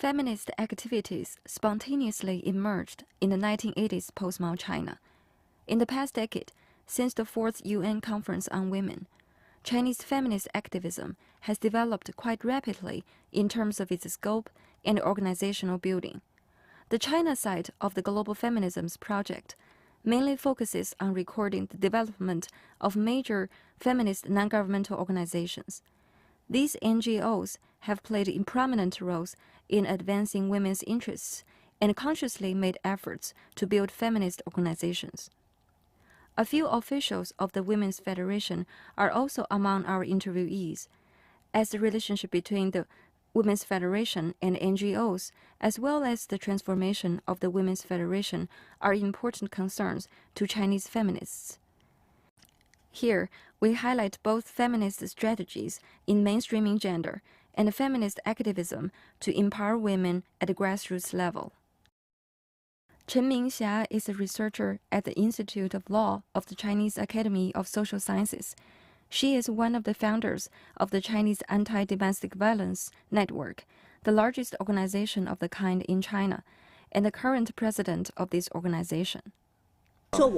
Feminist activities spontaneously emerged in the 1980s post-Mao China. In the past decade, since the Fourth UN Conference on Women, Chinese feminist activism has developed quite rapidly in terms of its scope and organizational building. The China side of the Global Feminisms Project mainly focuses on recording the development of major feminist non-governmental organizations. These NGOs have played prominent roles in advancing women's interests and consciously made efforts to build feminist organizations. A few officials of the Women's Federation are also among our interviewees, as the relationship between the Women's Federation and NGOs, as well as the transformation of the Women's Federation, are important concerns to Chinese feminists. Here, we highlight both feminist strategies in mainstreaming gender and feminist activism to empower women at the grassroots level. Chen Mingxia is a researcher at the Institute of Law of the Chinese Academy of Social Sciences. She is one of the founders of the Chinese Anti-Domestic Violence Network, the largest organization of the kind in China, and the current president of this organization.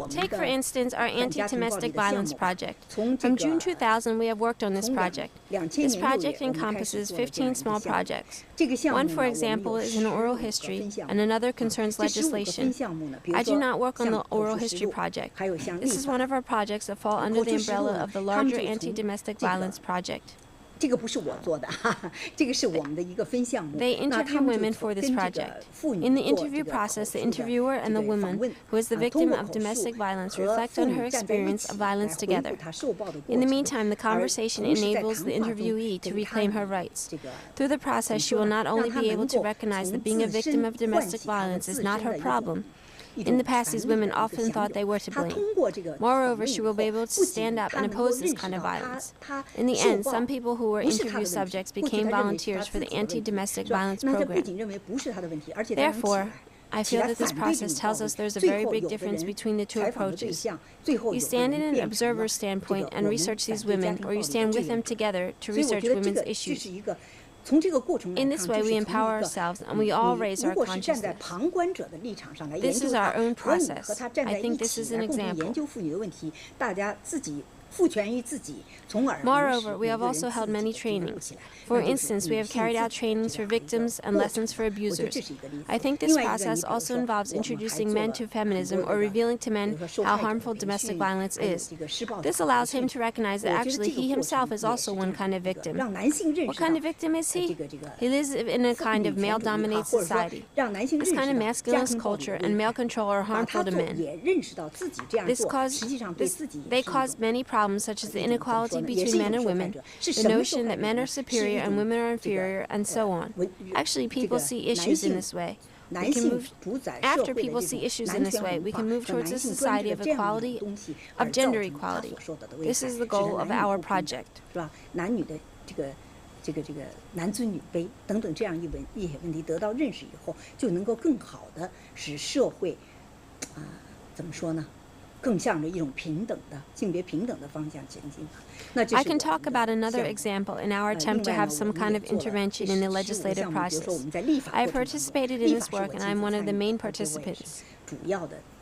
Take, for instance, our Anti-Domestic Violence Project. From June 2000, we have worked on this project. This project encompasses 15 small projects. One, for example, is an oral history, and another concerns legislation. I do not work on the oral history project. This is one of our projects that fall under the umbrella of the larger Anti-Domestic Violence Project. They interview women for this project. In the interview process, the interviewer and the woman who is the victim of domestic violence reflect on her experience of violence together. In the meantime, the conversation enables the interviewee to reclaim her rights. Through the process, she will not only be able to recognize that being a victim of domestic violence is not her problem. In the past, these women often thought they were to blame. Moreover, she will be able to stand up and oppose this kind of violence. In the end, some people who were interview subjects became volunteers for the anti-domestic violence program. Therefore, I feel that this process tells us there's a very big difference between the two approaches. You stand in an observer's standpoint and research these women, or you stand with them together to research women's issues. In this way, we empower ourselves and we all raise our consciousness. This is our own process. I think this is an example. Moreover, we have also held many trainings. For instance, we have carried out trainings for victims and lessons for abusers. I think this process also involves introducing men to feminism or revealing to men how harmful domestic violence is. This allows him to recognize that actually he himself is also one kind of victim. What kind of victim is he? He lives in a kind of male-dominated society. This kind of masculinist culture and male control are harmful to men. They cause many problems such as the inequality between men and women, the notion that men are superior and women are inferior, and so on. Actually, people see issues in this way. After people see issues in this way, we can move towards a society of equality, of gender equality. This is the goal of our project. 男尊女卑等等这样一些问题得到认识以后，就能够更好的使社会，怎么说呢？ 更向着一种平等的性别平等的方向前进。I can talk about another example in our attempt to have some kind of intervention in the legislative process. I have participated in this work and I am one of the main participants.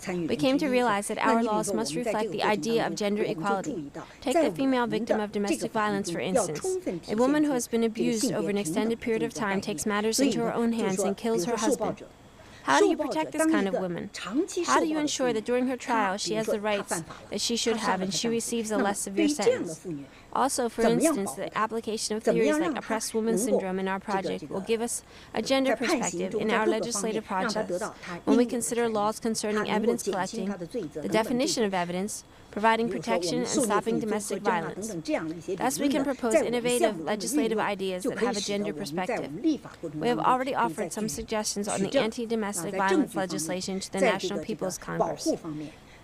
We came to realize that our laws must reflect the idea of gender equality. Take the female victim of domestic violence, for instance. A woman who has been abused over an extended period of time takes matters into her own hands and kills her husband. How do you protect this kind of woman? How do you ensure that during her trial she has the rights that she should have and she receives a less severe sentence? Also, for instance, the application of theories like oppressed woman syndrome in our project will give us a gender perspective in our legislative process when we consider laws concerning evidence collecting, the definition of evidence, providing protection and stopping domestic violence. Thus, we can propose innovative legislative ideas that have a gender perspective. We have already offered some suggestions on the anti-domestic violence legislation to the National People's Congress.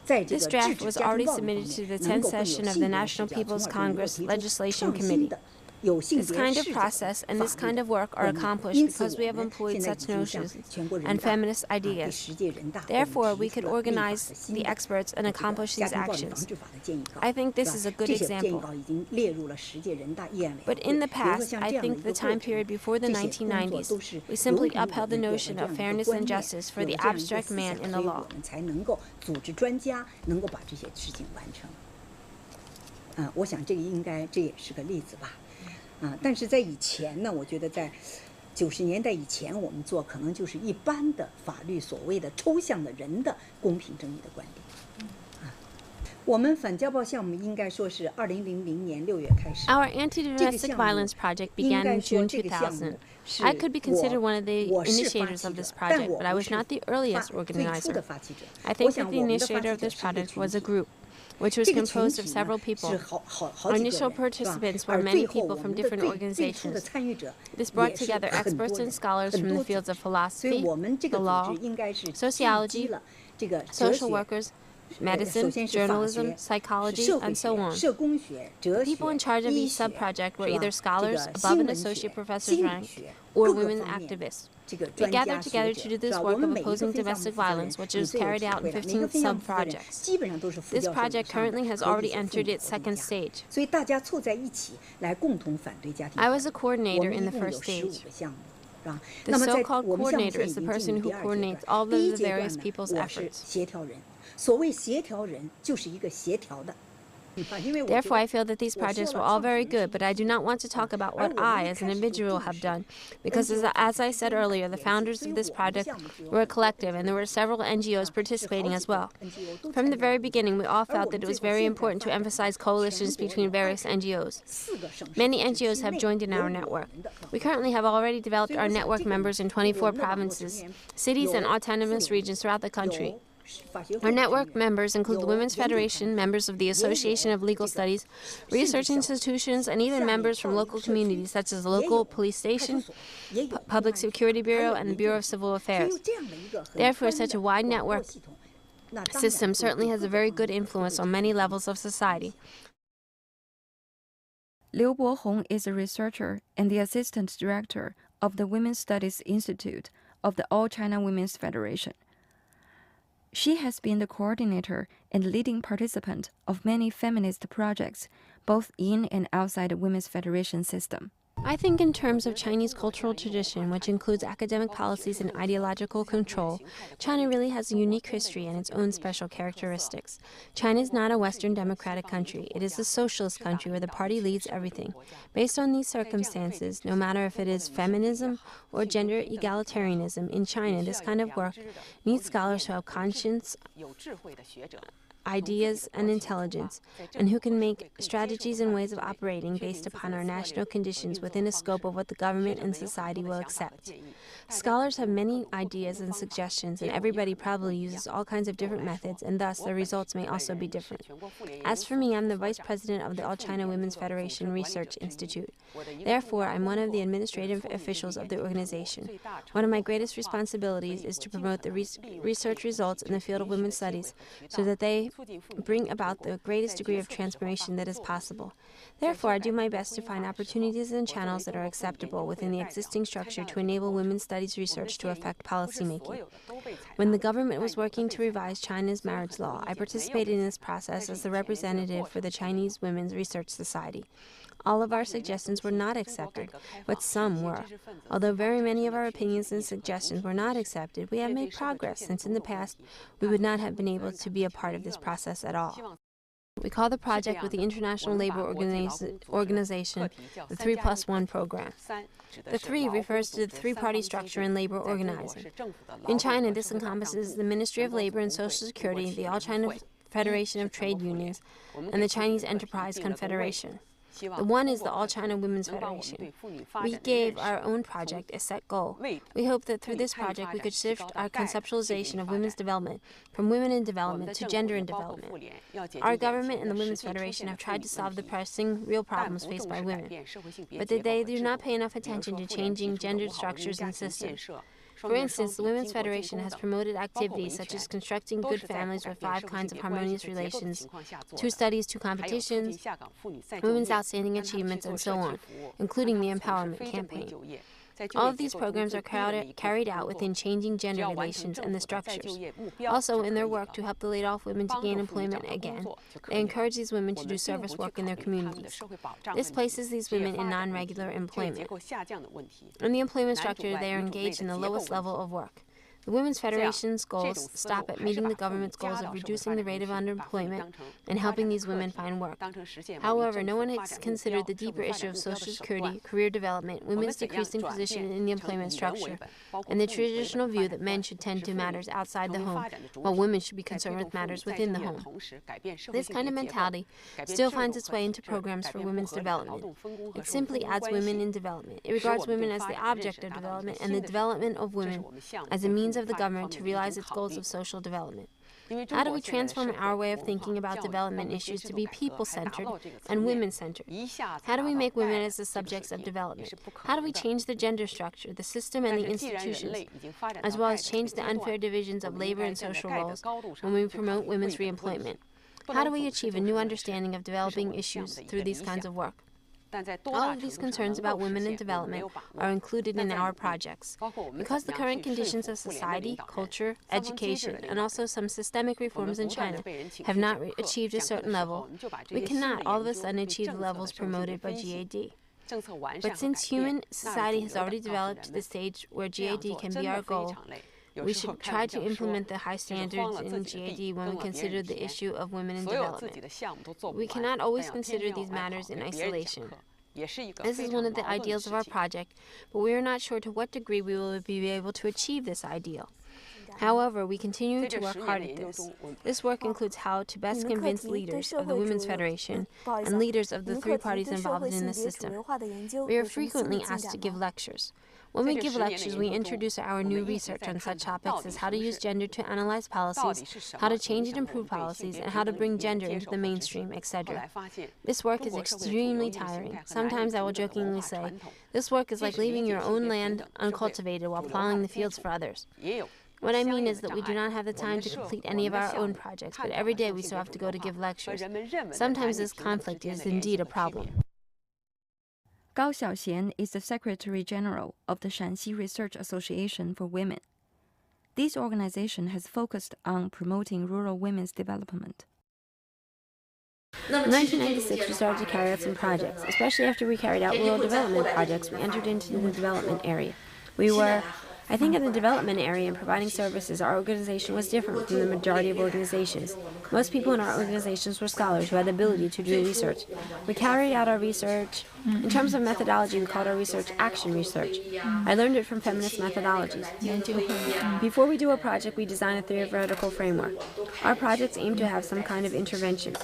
This draft was already submitted to the 10th session of the National People's Congress Legislation Committee. This kind of process and this kind of work are accomplished because we have employed such notions and feminist ideas. Therefore, we could organize the experts and accomplish these actions. I think this is a good example. But in the past, I think the time period before the 1990s, we simply upheld the notion of fairness and justice for the abstract man in the law. 我想这也是个例子吧。但是在以前呢，我觉得在90年代以前，我们做可能就是一般的法律所谓的抽象的人的公平正义的观点。我们反家暴项目应该说是2000年6月开始。Our anti-domestic violence project began in June 2000. I could be considered one of the initiators of this project, but I was not the earliest organizer. I think that the initiator of this project was a group, which was composed of several people. Our initial participants were many people from different organizations. This brought together experts and scholars from the fields of philosophy, the law, sociology, social workers, medicine, journalism, psychology, and so on. The people in charge of each subproject were either scholars above an associate professor's rank or women activists. We gathered together to do this work of opposing domestic violence, which is carried out in 15 sub-projects. This project currently has already entered its second stage. I was a coordinator in the first stage. The so-called coordinator is the person who coordinates all of the various people's efforts. Therefore, I feel that these projects were all very good, but I do not want to talk about what I, as an individual, have done, because as I said earlier, the founders of this project were a collective, and there were several NGOs participating as well. From the very beginning, we all felt that it was very important to emphasize coalitions between various NGOs. Many NGOs have joined in our network. We currently have already developed our network members in 24 provinces, cities, and autonomous regions throughout the country. Our network members include the Women's Federation, members of the Association of Legal Studies, research institutions, and even members from local communities such as the local police station, Public Security Bureau, and the Bureau of Civil Affairs. Therefore, such a wide network system certainly has a very good influence on many levels of society. Liu Bohong is a researcher and the assistant director of the Women's Studies Institute of the All China Women's Federation. She has been the coordinator and leading participant of many feminist projects, both in and outside the Women's Federation system. I think in terms of Chinese cultural tradition, which includes academic policies and ideological control, China really has a unique history and its own special characteristics. China is not a Western democratic country. It is a socialist country where the party leads everything. Based on these circumstances, no matter if it is feminism or gender egalitarianism, in China, this kind of work needs scholars who have conscience, ideas, and intelligence, and who can make strategies and ways of operating based upon our national conditions within a scope of what the government and society will accept. Scholars have many ideas and suggestions, and everybody probably uses all kinds of different methods, and thus the results may also be different. As for me, I'm the vice president of the All China Women's Federation Research Institute. Therefore, I'm one of the administrative officials of the organization. One of my greatest responsibilities is to promote the research results in the field of women's studies so that they bring about the greatest degree of transformation that is possible. Therefore, I do my best to find opportunities and channels that are acceptable within the existing structure to enable women's studies research to affect policymaking. When the government was working to revise China's marriage law, I participated in this process as the representative for the Chinese Women's Research Society. All of our suggestions were not accepted, but some were. Although very many of our opinions and suggestions were not accepted, we have made progress, since in the past we would not have been able to be a part of this process at all. We call the project with the International Labor Organization the 3+1 program. The 3 refers to the three-party structure in labor organizing. In China, this encompasses the Ministry of Labor and Social Security, the All China Federation of Trade Unions, and the Chinese Enterprise Confederation. The one is the All China Women's Federation. We gave our own project a set goal. We hope that through this project we could shift our conceptualization of women's development from women in development to gender in development. Our government and the Women's Federation have tried to solve the pressing real problems faced by women, but they do not pay enough attention to changing gendered structures and systems. For instance, the Women's Federation has promoted activities such as constructing good families with 5 kinds of harmonious relations, 2 studies, 2 competitions, women's outstanding achievements, and so on, including the Empowerment Campaign. All of these programs are carried out within changing gender relations and the structures. Also, in their work to help the laid-off women to gain employment again, they encourage these women to do service work in their communities. This places these women in non-regular employment. In the employment structure, they are engaged in the lowest level of work. The Women's Federation's goals stop at meeting the government's goals of reducing the rate of underemployment and helping these women find work. However, no one has considered the deeper issue of Social Security, career development, women's decreasing position in the employment structure, and the traditional view that men should tend to matters outside the home, while women should be concerned with matters within the home. This kind of mentality still finds its way into programs for women's development. It simply adds women in development. It regards women as the object of development and the development of women as a means of the government to realize its goals of social development. How do we transform our way of thinking about development issues to be people-centered and women-centered? How do we make women as the subjects of development? How do we change the gender structure, the system, and the institutions, as well as change the unfair divisions of labor and social roles when we promote women's reemployment? How do we achieve a new understanding of developing issues through these kinds of work? All of these concerns about women and development are included in our projects. Because the current conditions of society, culture, education, and also some systemic reforms in China have not achieved a certain level, we cannot all of a sudden achieve the levels promoted by GAD. But since human society has already developed to the stage where GAD can be our goal, we should try to implement the high standards in GAD when we consider the issue of women in development. We cannot always consider these matters in isolation. This is one of the ideals of our project, but we are not sure to what degree we will be able to achieve this ideal. However, we continue to work hard at this. This work includes how to best convince leaders of the Women's Federation and leaders of the 3 parties involved in the system. We are frequently asked to give lectures. When we give lectures, we introduce our new research on such topics as how to use gender to analyze policies, how to change and improve policies, and how to bring gender into the mainstream, etc. This work is extremely tiring. Sometimes I will jokingly say, this work is like leaving your own land uncultivated while plowing the fields for others. What I mean is that we do not have the time to complete any of our own projects, but every day we still have to go to give lectures. Sometimes this conflict is indeed a problem. Gao Xiaoxian is the Secretary General of the Shanxi Research Association for Women. This organization has focused on promoting rural women's development. In 1996, we started to carry out some projects. Especially after we carried out rural development projects, we entered into the development area. I think in the development area and providing services, our organization was different from the majority of organizations. Most people in our organizations were scholars who had the ability to do research. We carried out our research. In terms of methodology, we called our research action research. I learned it from feminist methodologies. Before we do a project, we design a theoretical framework. Our projects aim to have some kind of intervention.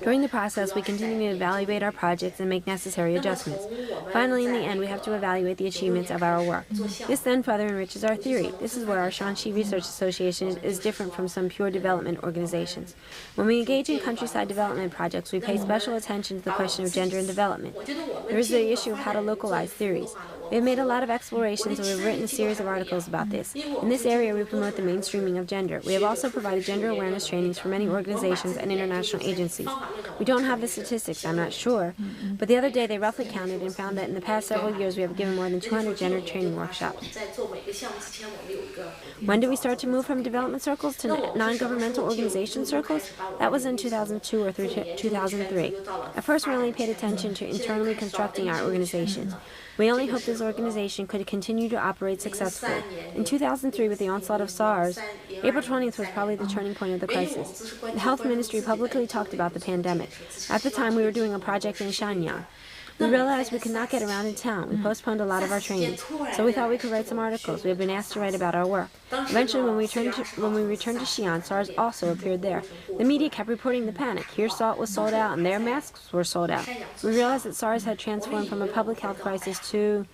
During the process, we continue to evaluate our projects and make necessary adjustments. Finally, in the end, we have to evaluate the achievements of our work. This then further enriches our theory. This is where our Shanxi Research Association is different from some pure development organizations. When we engage in countryside development projects, we pay special attention to the question of gender and development. There is the issue of how to localize theories. We have made a lot of explorations and we've written a series of articles about this. In this area, we promote the mainstreaming of gender. We have also provided gender awareness trainings for many organizations and international agencies. We don't have the statistics, I'm not sure, but the other day they roughly counted and found that in the past several years we have given more than 200 gender training workshops. When did we start to move from development circles to non-governmental organization circles? That was in 2002 or 2003. At first we only paid attention to internally constructing our organizations. We only hoped this organization could continue to operate successfully. In 2003, with the onslaught of SARS, April 20th was probably the turning point of the crisis. The health ministry publicly talked about the pandemic. At the time, we were doing a project in Shenyang. We realized we could not get around in town. We postponed a lot of our trainings. So we thought we could write some articles. We had been asked to write about our work. Eventually, when we returned to Xi'an, SARS also appeared there. The media kept reporting the panic. Here salt was sold out, and there masks were sold out. We realized that SARS had transformed from a public health crisis to...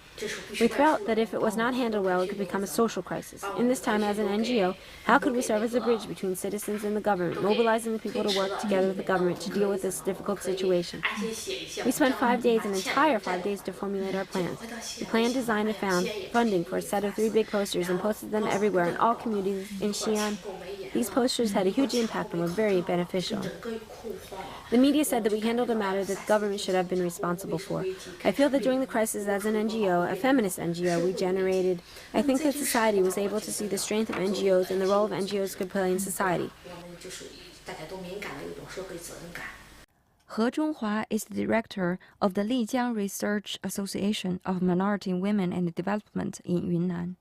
We felt that if it was not handled well, it could become a social crisis. In this time, as an NGO, how could we serve as a bridge between citizens and the government, mobilizing the people to work together with the government to deal with this difficult situation? We spent 5 days in a entire 5 days to formulate our plans. We planned, designed, and found funding for a set of 3 big posters and posted them everywhere in all communities in Xi'an. These posters had a huge impact and were very beneficial. The media said that we handled a matter that the government should have been responsible for. I feel that during the crisis as an NGO, a feminist NGO, I think that society was able to see the strength of NGOs and the role of NGOs could play in society. He Zhonghua is the director of the Lijiang Research Association of Minority Women and Development in Yunnan.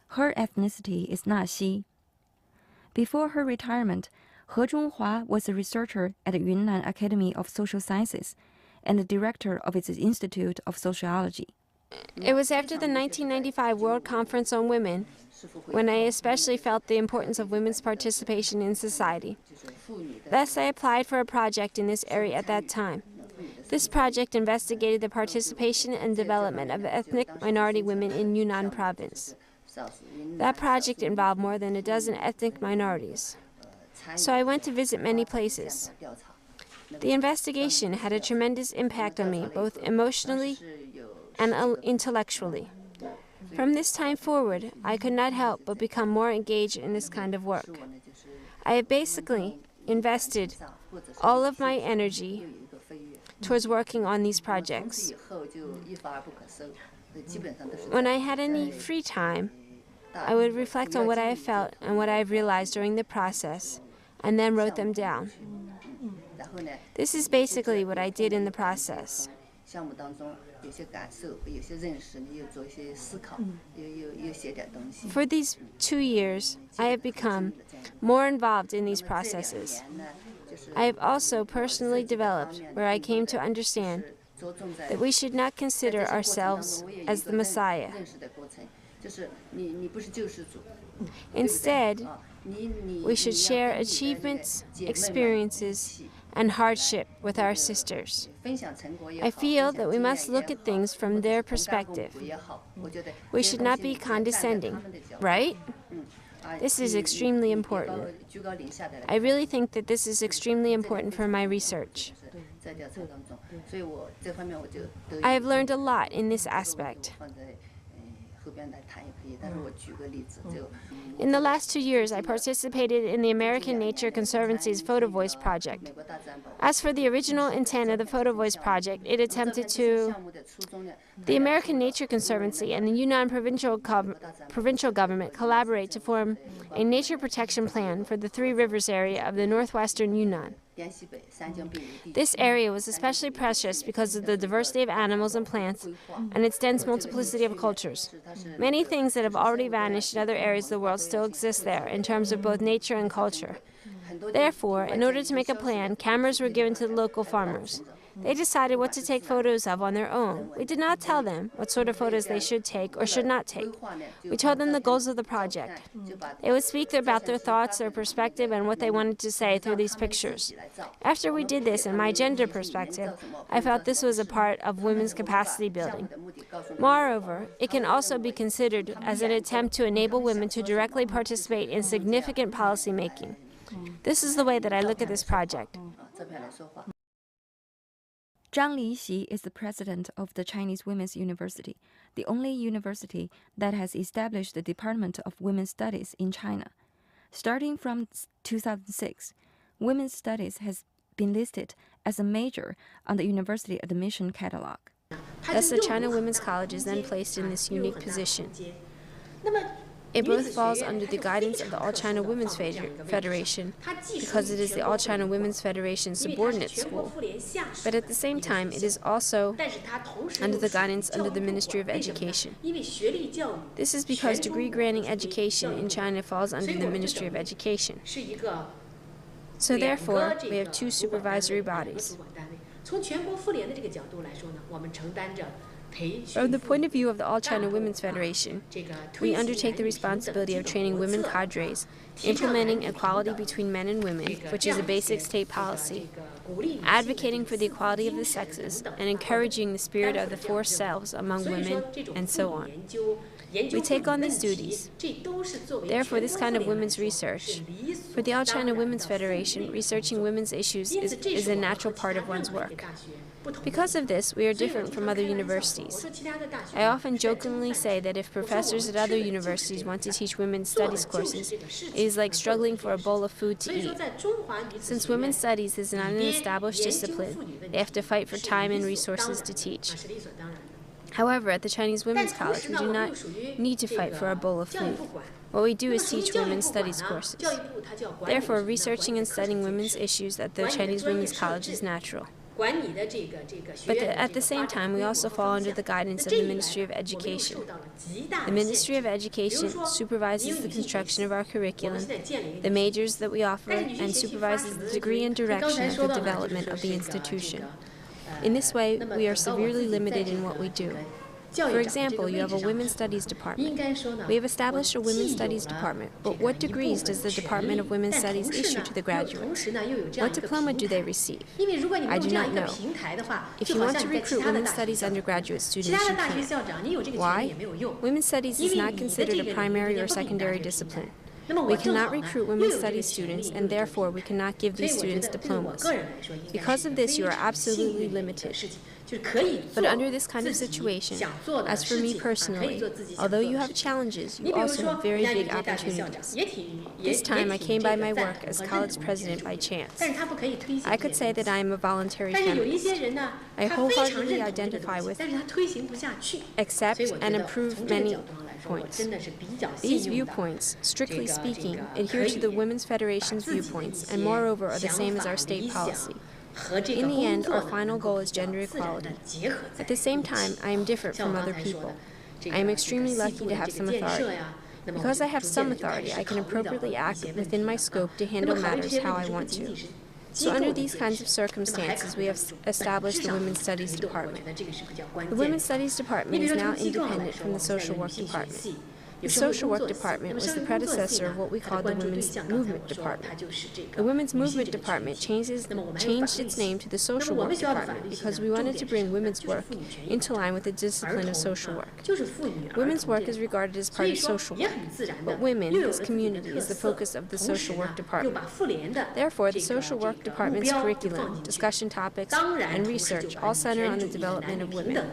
Her ethnicity is Naxi. Before her retirement, He Zhonghua was a researcher at the Yunnan Academy of Social Sciences and the director of its Institute of Sociology. It was after the 1995 World Conference on Women when I especially felt the importance of women's participation in society. Thus, I applied for a project in this area at that time. This project investigated the participation and development of ethnic minority women in Yunnan province. That project involved more than a dozen ethnic minorities. So I went to visit many places. The investigation had a tremendous impact on me, both emotionally and intellectually. From this time forward, I could not help but become more engaged in this kind of work. I have basically invested all of my energy towards working on these projects. When I had any free time, I would reflect on what I have felt and what I have realized during the process, and then wrote them down. This is basically what I did in the process. For these 2 years, I have become more involved in these processes. I have also personally developed where I came to understand that we should not consider ourselves as the Messiah. Instead, we should share achievements, experiences, and hardship with our sisters. I feel that we must look at things from their perspective. We should not be condescending, right? This is extremely important. I really think that this is extremely important for my research. I have learned a lot in this aspect. In the last 2 years, I participated in the American Nature Conservancy's Photo Voice project. As for the original intent of the Photo Voice project, it attempted to... The American Nature Conservancy and the Yunnan provincial government collaborate to form a nature protection plan for the Three Rivers area of the northwestern Yunnan. This area was especially precious because of the diversity of animals and plants and its dense multiplicity of cultures. Many things that have already vanished in other areas of the world still exist there in terms of both nature and culture. Therefore, in order to make a plan, cameras were given to the local farmers. They decided what to take photos of on their own. We did not tell them what sort of photos they should take or should not take. We told them the goals of the project. They would speak about their thoughts, their perspective, and what they wanted to say through these pictures. After we did this, in my gender perspective, I felt this was a part of women's capacity building. Moreover, it can also be considered as an attempt to enable women to directly participate in significant policy making. This is the way that I look at this project. Zhang Lixi is the president of the Chinese Women's University, the only university that has established the Department of Women's Studies in China. Starting from 2006, Women's Studies has been listed as a major on the university admission catalog. Thus, the China Women's College is then placed in this unique position. It both falls under the guidance of the All China Women's Federation, because it is the All China Women's Federation's subordinate school, but at the same time it is also under the guidance under the Ministry of Education. This is because degree-granting education in China falls under the Ministry of Education. So therefore, we have two supervisory bodies. From the point of view of the All China Women's Federation, we undertake the responsibility of training women cadres, implementing equality between men and women, which is a basic state policy, advocating for the equality of the sexes, and encouraging the spirit of the four selves among women, and so on. We take on these duties. Therefore, this kind of women's research, for the All China Women's Federation, researching women's issues is a natural part of one's work. Because of this, we are different from other universities. I often jokingly say that if professors at other universities want to teach women's studies courses, it is like struggling for a bowl of food to eat. Since women's studies is not an established discipline, they have to fight for time and resources to teach. However, at the Chinese Women's College, we do not need to fight for a bowl of food. What we do is teach women's studies courses. Therefore, researching and studying women's issues at the Chinese Women's College is natural. But at the same time, we also fall under the guidance of the Ministry of Education. The Ministry of Education supervises the construction of our curriculum, the majors that we offer, and supervises the degree and direction of the development of the institution. In this way, we are severely limited in what we do. For example, you have a women's studies department. We have established a women's studies department, but what degrees does the Department of Women's Studies issue to the graduates? What diploma do they receive? I do not know. If you want to recruit women's studies undergraduate students, you can. Why? Women's studies is not considered a primary or secondary discipline. We cannot recruit women's studies students, and therefore we cannot give these students diplomas. Because of this, you are absolutely limited. But under this kind of situation, as for me personally, although you have challenges, you also have very big opportunities. This time I came by my work as college president by chance. I could say that I am a voluntary feminist. I wholeheartedly identify with, accept, and approve many points. These viewpoints, strictly speaking, adhere to the Women's Federation's viewpoints, and moreover are the same as our state policy. In the end, our final goal is gender equality. At the same time, I am different from other people. I am extremely lucky to have some authority. Because I have some authority, I can appropriately act within my scope to handle matters how I want to. So under these kinds of circumstances, we have established the Women's Studies Department. The Women's Studies Department is now independent from the Social Work Department. The Social Work Department was the predecessor of what we called the Women's Movement Department. The Women's Movement Department changed its name to the Social Work Department because we wanted to bring women's work into line with the discipline of social work. Women's work is regarded as part of social work, but women, this community, is the focus of the Social Work Department. Therefore, the Social Work Department's curriculum, discussion topics, and research all center on the development of women.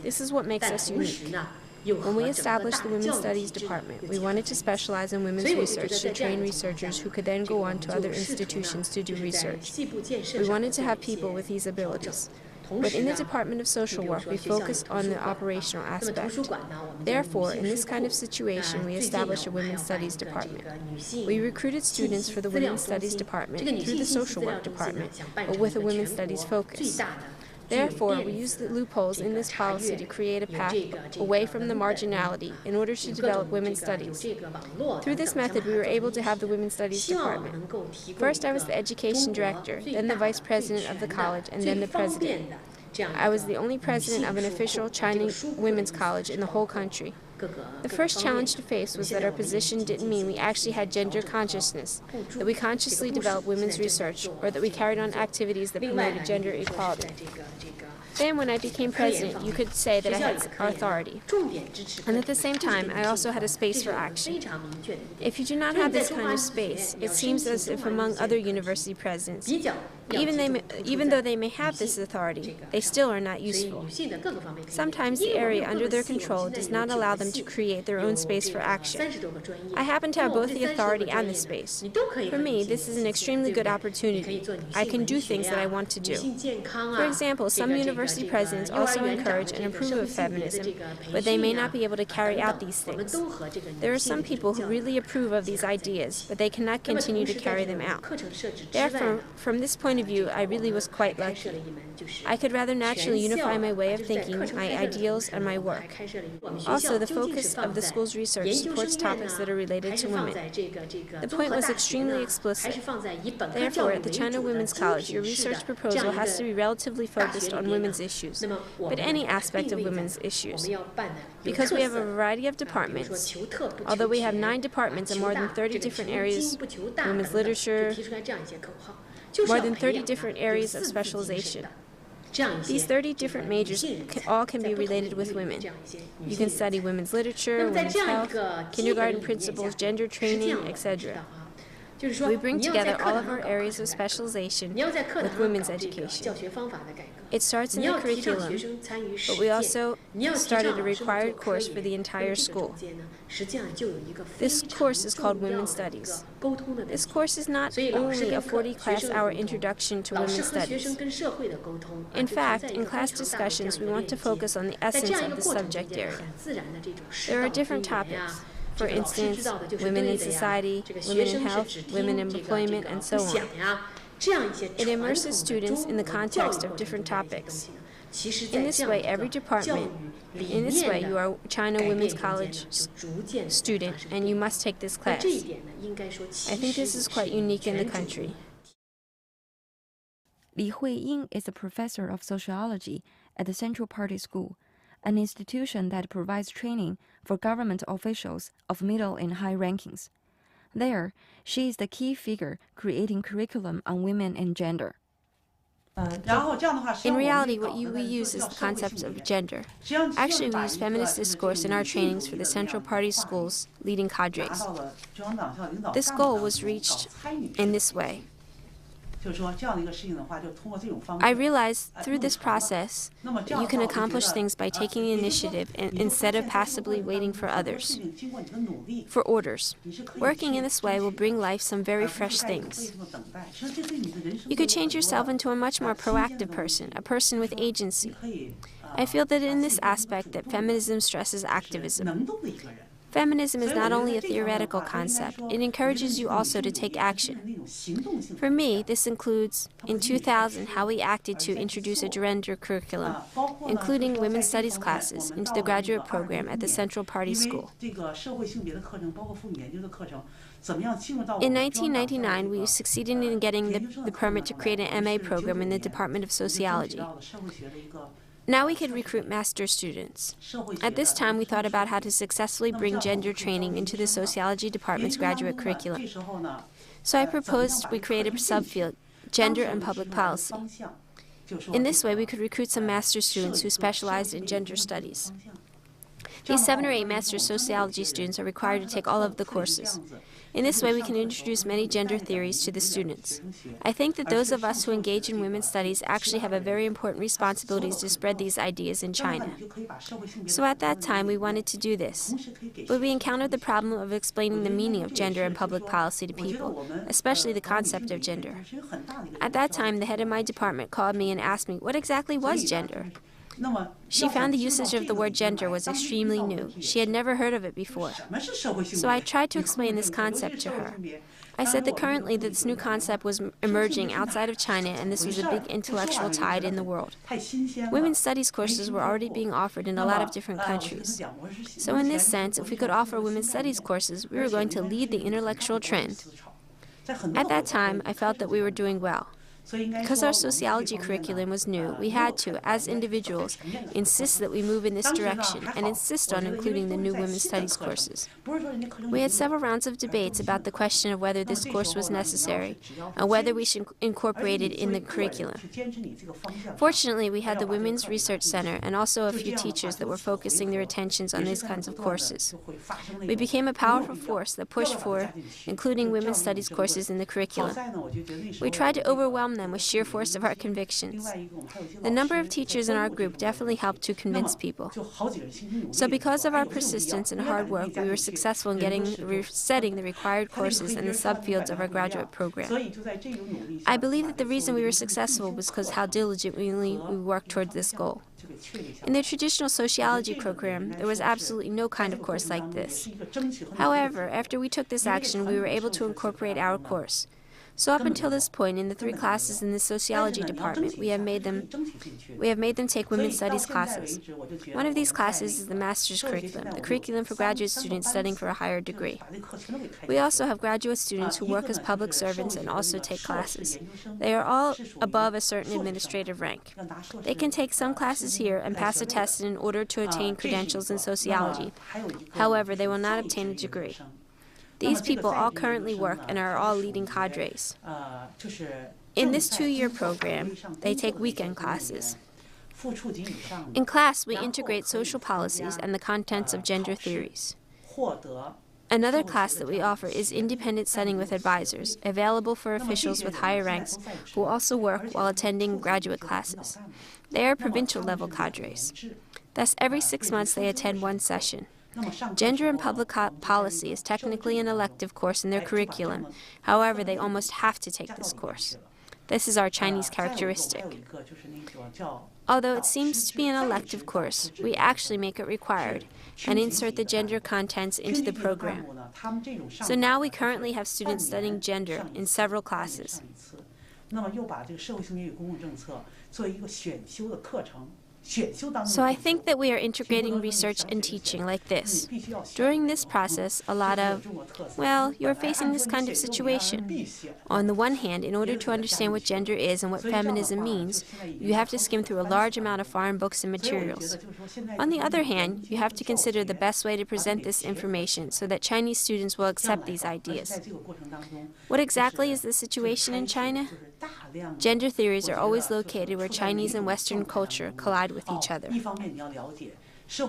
This is what makes us unique. When we established the Women's Studies Department, we wanted to specialize in women's research to train researchers who could then go on to other institutions to do research. We wanted to have people with these abilities. But in the Department of Social Work, we focused on the operational aspect. Therefore, in this kind of situation, we established a Women's Studies Department. We recruited students for the Women's Studies Department through the Social Work Department, but with a Women's Studies focus. Therefore, we used the loopholes in this policy to create a path away from the marginality in order to develop women's studies. Through this method, we were able to have the Women's Studies Department. First, I was the education director, then the vice president of the college, and then the president. I was the only president of an official Chinese women's college in the whole country. The first challenge to face was that our position didn't mean we actually had gender consciousness, that we consciously developed women's research, or that we carried on activities that promoted gender equality. Then, when I became president, you could say that I had authority. And at the same time, I also had a space for action. If you do not have this kind of space, it seems as if among other university presidents, even though they may have this authority, they still are not useful. Sometimes the area under their control does not allow them to create their own space for action. I happen to have both the authority and the space. For me, this is an extremely good opportunity. I can do things that I want to do. For example, some university presidents also encourage and approve of feminism, but they may not be able to carry out these things. There are some people who really approve of these ideas, but they cannot continue to carry them out. Therefore, from this point of view, I really was quite lucky. I could rather naturally unify my way of thinking, my ideals, and my work. Also, the focus of the school's research supports topics that are related to women. The point was extremely explicit. Therefore, at the China Women's College, your research proposal has to be relatively focused on women's issues, but any aspect of women's issues. Because we have a variety of departments, although we have 9 departments and more than 30 different areas, women's literature, more than 30 different areas of specialization. These 30 different majors all can be related with women. You can study women's literature, women's health, kindergarten principles, gender training, etc. We bring together all of our areas of specialization with women's education. It starts in the curriculum, but we also started a required course for the entire school. This course is called Women's Studies. This course is not only a 40-class-hour introduction to women's studies. In fact, in class discussions, we want to focus on the essence of the subject area. There are different topics. For instance, women in society, women in health, women in employment, and so on. It immerses students in the context of different topics. In this way, every department, in this way, you are a China Women's College student, and you must take this class. I think this is quite unique in the country. Li Huiying is a professor of sociology at the Central Party School, an institution that provides training for government officials of middle and high rankings. There, she is the key figure creating curriculum on women and gender. In reality, what we use is the concept of gender. Actually, we use feminist discourse in our trainings for the Central Party School's leading cadres. This goal was reached in this way. I realized through this process that you can accomplish things by taking the initiative instead of passively waiting for others, for orders. Working in this way will bring life some very fresh things. You could change yourself into a much more proactive person, a person with agency. I feel that in this aspect that feminism stresses activism. Feminism is not only a theoretical concept, it encourages you also to take action. For me, this includes, in 2000, how we acted to introduce a gender curriculum, including women's studies classes, into the graduate program at the Central Party School. In 1999, we succeeded in getting the permit to create an MA program in the Department of Sociology. Now we could recruit master's students. At this time, we thought about how to successfully bring gender training into the sociology department's graduate curriculum. So I proposed we create a subfield, gender and public policy. In this way, we could recruit some master's students who specialized in gender studies. These 7 or 8 master's sociology students are required to take all of the courses. In this way, we can introduce many gender theories to the students. I think that those of us who engage in women's studies actually have a very important responsibility to spread these ideas in China. So at that time, we wanted to do this. But we encountered the problem of explaining the meaning of gender and public policy to people, especially the concept of gender. At that time, the head of my department called me and asked me what exactly was gender. She found the usage of the word gender was extremely new. She had never heard of it before. So I tried to explain this concept to her. I said that currently this new concept was emerging outside of China and this was a big intellectual tide in the world. Women's studies courses were already being offered in a lot of different countries. So in this sense, if we could offer women's studies courses, we were going to lead the intellectual trend. At that time, I felt that we were doing well. Because our sociology curriculum was new, we had to, as individuals, insist that we move in this direction and insist on including the new women's studies courses. We had several rounds of debates about the question of whether this course was necessary and whether we should incorporate it in the curriculum. Fortunately, we had the Women's Research Center and also a few teachers that were focusing their attentions on these kinds of courses. We became a powerful force that pushed for including women's studies courses in the curriculum. We tried to overwhelm them with sheer force of our convictions. The number of teachers in our group definitely helped to convince people. So because of our persistence and hard work, we were successful in setting the required courses and the subfields of our graduate program. I believe that the reason we were successful was because how diligently we worked towards this goal. In the traditional sociology program, there was absolutely no kind of course like this. However, after we took this action, we were able to incorporate our course. So up until this point, in the 3 classes in the sociology department, we have made them take women's studies classes. One of these classes is the master's curriculum, the curriculum for graduate students studying for a higher degree. We also have graduate students who work as public servants and also take classes. They are all above a certain administrative rank. They can take some classes here and pass a test in order to attain credentials in sociology. However, they will not obtain a degree. These people all currently work and are all leading cadres. In this 2-year program, they take weekend classes. In class, we integrate social policies and the contents of gender theories. Another class that we offer is independent studying with advisors, available for officials with higher ranks who also work while attending graduate classes. They are provincial-level cadres. Thus, every 6 months they attend one session. Gender and public policy is technically an elective course in their curriculum. However, they almost have to take this course. This is our Chinese characteristic. Although it seems to be an elective course, we actually make it required and insert the gender contents into the program. So now we currently have students studying gender in several classes. So I think that we are integrating research and teaching like this. During this process, a lot of, well, you're facing this kind of situation. On the one hand, in order to understand what gender is and what feminism means, you have to skim through a large amount of foreign books and materials. On the other hand, you have to consider the best way to present this information so that Chinese students will accept these ideas. What exactly is the situation in China? Gender theories are always located where Chinese and Western culture collide with each other. Thus,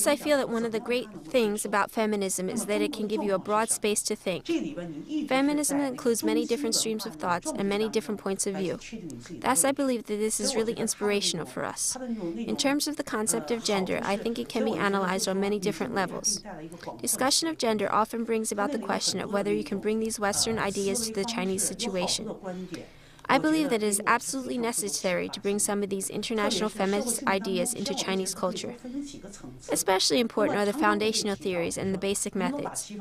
I feel that one of the great things about feminism is that it can give you a broad space to think. Feminism includes many different streams of thoughts and many different points of view. Thus, I believe that this is really inspirational for us. In terms of the concept of gender, I think it can be analyzed on many different levels. Discussion of gender often brings about the question of whether you can bring these Western ideas to the Chinese situation. I believe that it is absolutely necessary to bring some of these international feminist ideas into Chinese culture. Especially important are the foundational theories and the basic methods.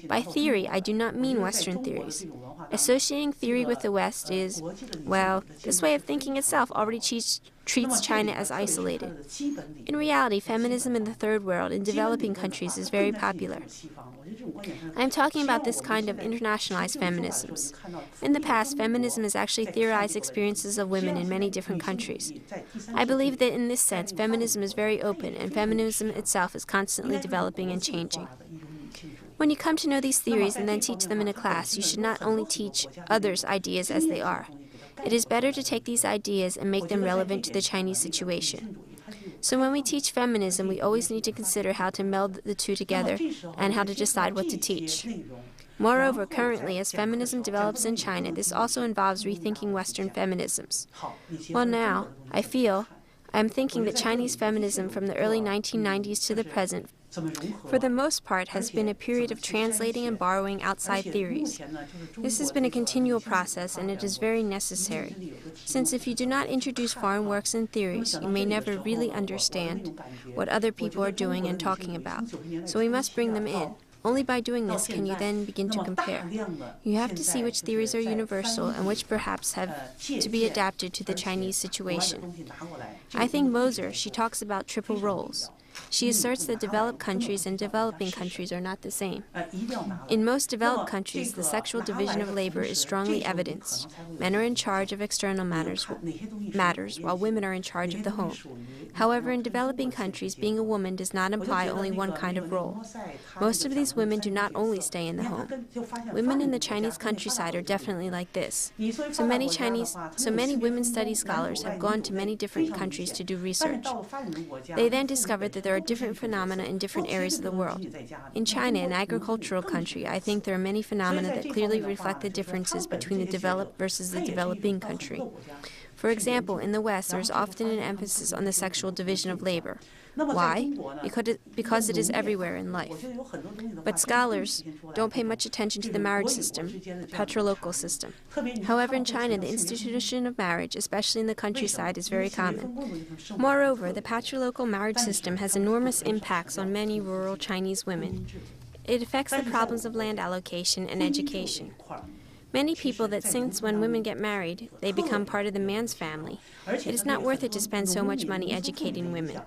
By theory, I do not mean Western theories. Associating theory with the West is, well, this way of thinking itself already treats China as isolated. In reality, feminism in the Third World, in developing countries, is very popular. I am talking about this kind of internationalized feminisms. In the past, feminism has actually theorized experiences of women in many different countries. I believe that in this sense, feminism is very open, and feminism itself is constantly developing and changing. When you come to know these theories and then teach them in a class, you should not only teach others ideas as they are. It is better to take these ideas and make them relevant to the Chinese situation. So when we teach feminism, we always need to consider how to meld the two together and how to decide what to teach. Moreover, currently, as feminism develops in China, this also involves rethinking Western feminisms. Well, now, I am thinking that Chinese feminism from the early 1990s to the present, for the most part, has been a period of translating and borrowing outside theories. This has been a continual process, and it is very necessary, since if you do not introduce foreign works and theories, you may never really understand what other people are doing and talking about. So we must bring them in. Only by doing this can you then begin to compare. You have to see which theories are universal and which perhaps have to be adapted to the Chinese situation. I think Moser, she talks about triple roles. She asserts that developed countries and developing countries are not the same. In most developed countries, the sexual division of labor is strongly evidenced. Men are in charge of external matters, while women are in charge of the home. However, in developing countries, being a woman does not imply only one kind of role. Most of these women do not only stay in the home. Women in the Chinese countryside are definitely like this. So many women study scholars have gone to many different countries to do research. They then discovered that there are different phenomena in different areas of the world. In China, an agricultural country, I think there are many phenomena that clearly reflect the differences between the developed versus the developing country. For example, in the West, there is often an emphasis on the sexual division of labor. Why? Because it is everywhere in life. But scholars don't pay much attention to the marriage system, the patriarchal system. However, in China, the institution of marriage, especially in the countryside, is very common. Moreover, the patriarchal marriage system has enormous impacts on many rural Chinese women. It affects the problems of land allocation and education. Many people that since when women get married, they become part of the man's family. It is not worth it to spend so much money educating women.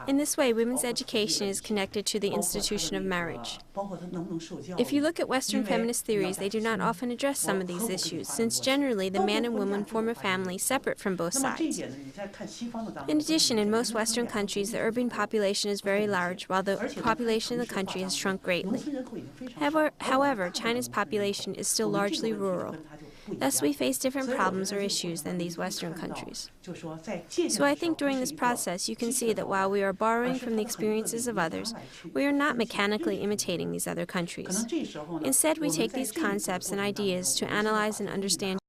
In this way, women's education is connected to the institution of marriage. If you look at Western feminist theories, they do not often address some of these issues, since generally the man and woman form a family separate from both sides. In addition, in most Western countries, the urban population is very large, while the population of the country has shrunk greatly. However, China's population is still largely rural. Thus, we face different problems or issues than these Western countries. So I think during this process, you can see that while we are borrowing from the experiences of others, we are not mechanically imitating these other countries. Instead, we take these concepts and ideas to analyze and understand